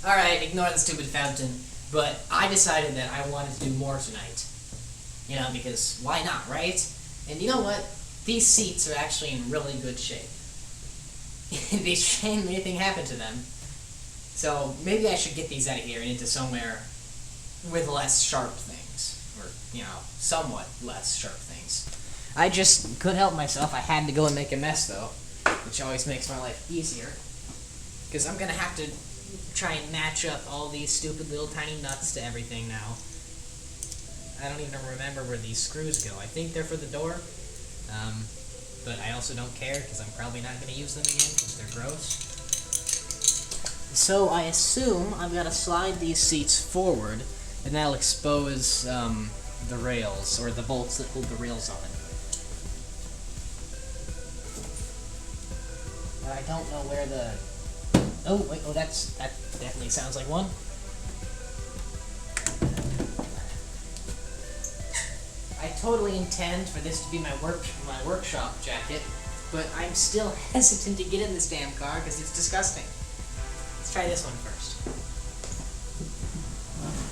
Alright, ignore the stupid fountain, but I decided that I wanted to do more tonight. You know, because why not, right? And you know what? These seats are actually in really good shape. They shouldn't anything happen to them. So maybe I should get these out of here and into somewhere with less sharp things. Or, you know, somewhat less sharp things. I just couldn't help myself. I had to go and make a mess, though. Which always makes my life easier. Because I'm going to have to try and match up all these stupid little tiny nuts to everything now. I don't even remember where these screws go. I think they're for the door. But I also don't care because I'm probably not going to use them again because they're gross. So I assume I've got to slide these seats forward and that'll expose the rails, or the bolts that hold the rails on. But I don't know where the... Oh, wait, oh, that definitely sounds like one. I totally intend for this to be my workshop jacket, but I'm still hesitant to get in this damn car because it's disgusting. Let's try this one first.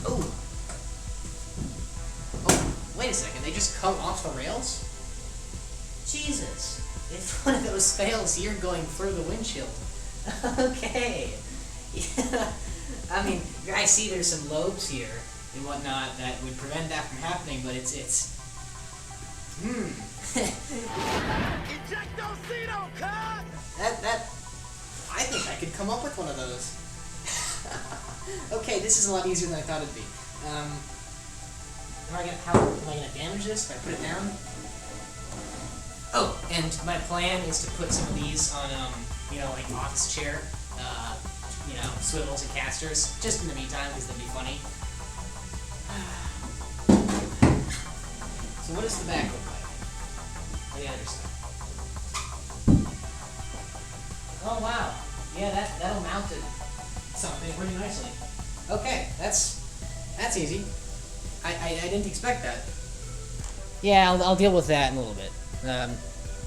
Oh, wait a second, they just come off the rails? Jesus, if one of those fails, you're going through the windshield. Okay. Yeah. I mean, I see there's some lobes here and whatnot that would prevent that from happening, but it's that I think I could come up with one of those. Okay, this is a lot easier than I thought it'd be. How am I gonna damage this if I put it down? Oh, and my plan is to put some of these on you know, like office chair, you know, swivels and casters, just in the meantime, because that'd be funny. So what does the back look like? On the other side. Oh wow, yeah, that'll mount it something pretty nicely. Okay, that's easy. I didn't expect that. Yeah, I'll deal with that in a little bit.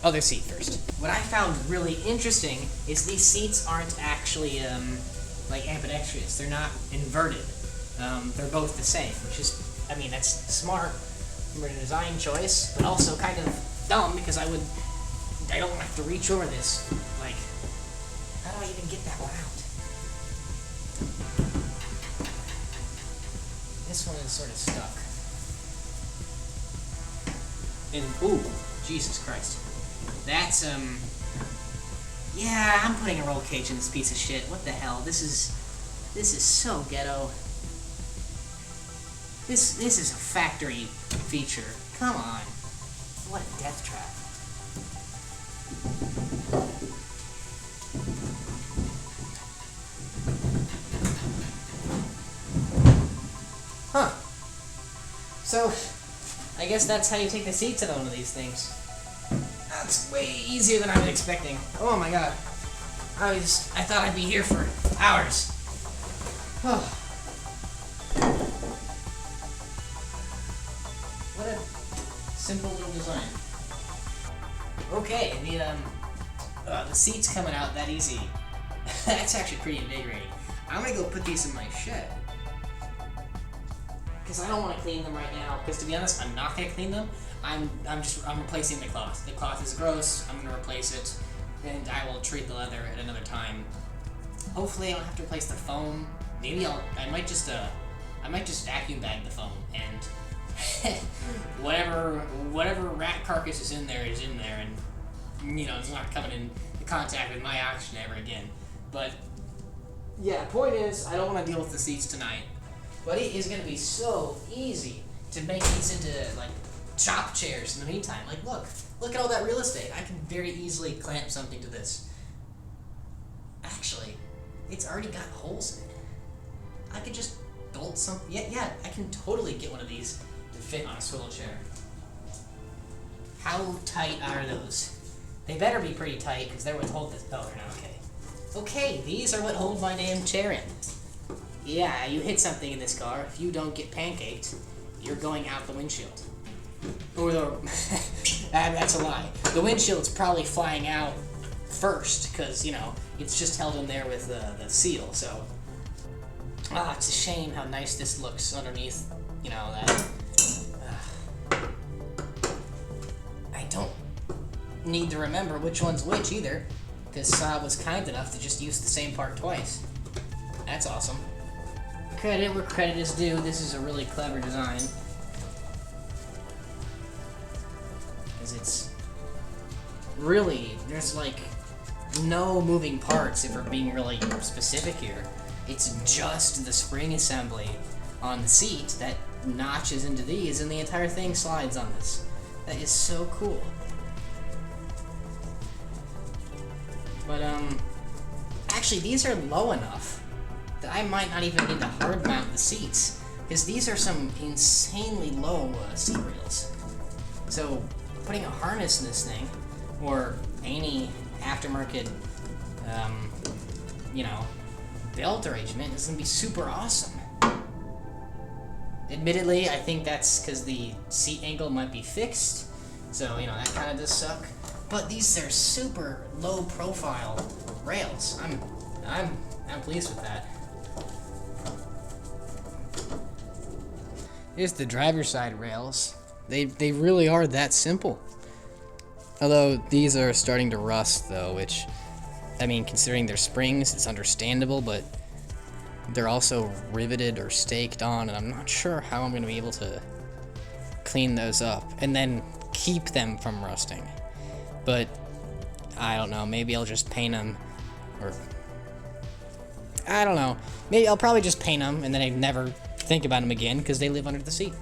Other seat first. What I found really interesting is these seats aren't actually like ambidextrous. They're not inverted. They're both the same, which is, I mean, that's smart from a design choice, but also kind of dumb because I don't have to reach over this. Like, how do I even get that one out? This one is sort of stuck. And, ooh, Jesus Christ. That's, yeah, I'm putting a roll cage in this piece of shit. What the hell? This is so ghetto. This is a factory feature. Come on. What a death trap. Huh. So, I guess that's how you take the seats out of one of these things. That's way easier than I was expecting. Oh my god. I thought I'd be here for hours. Oh. What a simple little design. Okay, the seats coming out that easy. That's actually pretty invigorating. I'm gonna go put these in my shed. Because I don't want to clean them right now. Because to be honest, I'm not gonna clean them. I'm replacing the cloth. The cloth is gross. I'm gonna replace it, and I will treat the leather at another time. Hopefully, I don't have to replace the foam. Maybe I might just vacuum bag the foam, and whatever rat carcass is in there, and you know, it's not coming in contact with my oxygen ever again. But yeah, point is, I don't want to deal with the seats tonight. But it is going to be so easy to make these into, like, shop chairs in the meantime. Like, look at all that real estate. I can very easily clamp something to this. Actually, it's already got holes in it. I could just bolt some. Yeah, I can totally get one of these to fit on a swivel chair. How tight are those? They better be pretty tight, because they're what hold this. Oh, they're not okay. Okay, these are what hold my damn chair in. Yeah, you hit something in this car. If you don't get pancaked, you're going out the windshield. Or that's a lie. The windshield's probably flying out first, because, you know, it's just held in there with the seal, so... Ah, it's a shame how nice this looks underneath, you know, that. I don't need to remember which one's which either, because SAAB was kind enough to just use the same part twice. That's awesome. Credit where credit is due, this is a really clever design. Because it's really, there's like no moving parts if we're being really specific here. It's just the spring assembly on the seat that notches into these, and the entire thing slides on this. That is so cool. But actually these are low enough that I might not even need to hard mount the seats, because these are some insanely low seat rails. So putting a harness in this thing, or any aftermarket, you know, belt arrangement is going to be super awesome. Admittedly, I think that's because the seat angle might be fixed, so, you know, that kind of does suck. But these are super low profile rails. I'm pleased with that. Here's the driver's side rails. They really are that simple. Although these are starting to rust though, which, I mean, considering they're springs, it's understandable, but they're also riveted or staked on, and I'm not sure how I'm going to be able to clean those up and then keep them from rusting. But I don't know, maybe I'll just paint them, or I don't know. Maybe I'll probably just paint them and then I never think about them again because they live under the seat.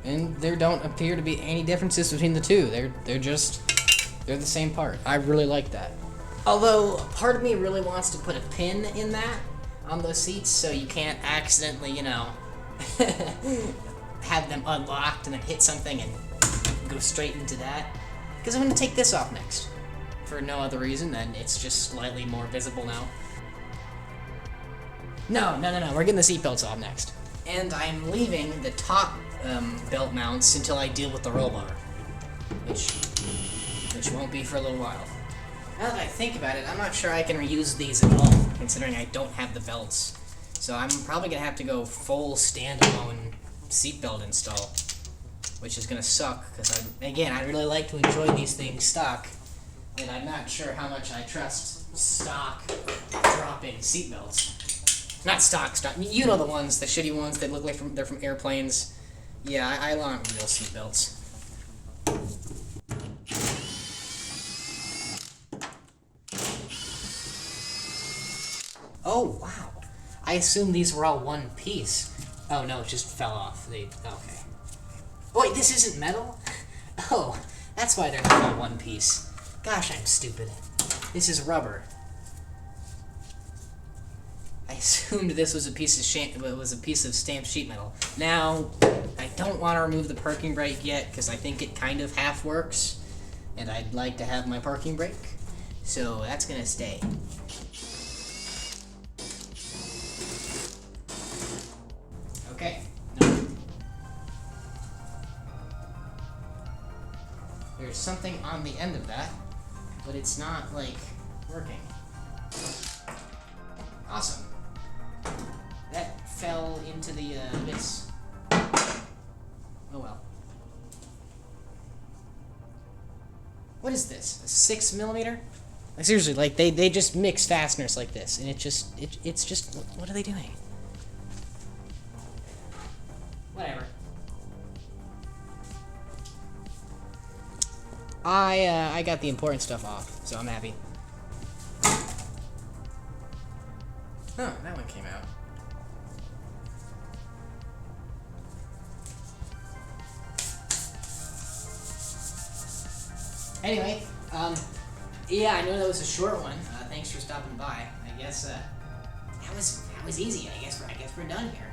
And there don't appear to be any differences between the two. They're the same part. I really like that. Although part of me really wants to put a pin in that on those seats so you can't accidentally, you know, have them unlocked and then hit something and go straight into that. Because I'm going to take this off next. For no other reason than it's just slightly more visible now. No, we're getting the seat belts off next. And I'm leaving the top belt mounts until I deal with the roll bar. Which won't be for a little while. Now that I think about it, I'm not sure I can reuse these at all, considering I don't have the belts. So I'm probably going to have to go full standalone seatbelt install, which is going to suck, because I'd really like to enjoy these things stock, and I'm not sure how much I trust stock drop-in seatbelts. Not stock, you know the ones, the shitty ones that look like they're from airplanes. Yeah, I want real seatbelts. Oh, wow. I assumed these were all one piece. Oh, no, it just fell off. Okay. Oh, wait, this isn't metal? Oh, that's why they're not all one piece. Gosh, I'm stupid. This is rubber. I assumed this was a piece of stamped sheet metal. Now, I don't want to remove the parking brake yet, because I think it kind of half works, and I'd like to have my parking brake. So that's gonna stay. Okay. No. There's something on the end of that, but it's not, like, working. Awesome. That fell into the abyss. Oh well. What is this? A 6mm? Like, seriously, like they just mix fasteners like this, and it's just what are they doing? Whatever. I got the important stuff off, so I'm happy. Oh, that one came out. Anyway, yeah, I know that was a short one. Thanks for stopping by. I guess that was easy. I guess we're done here.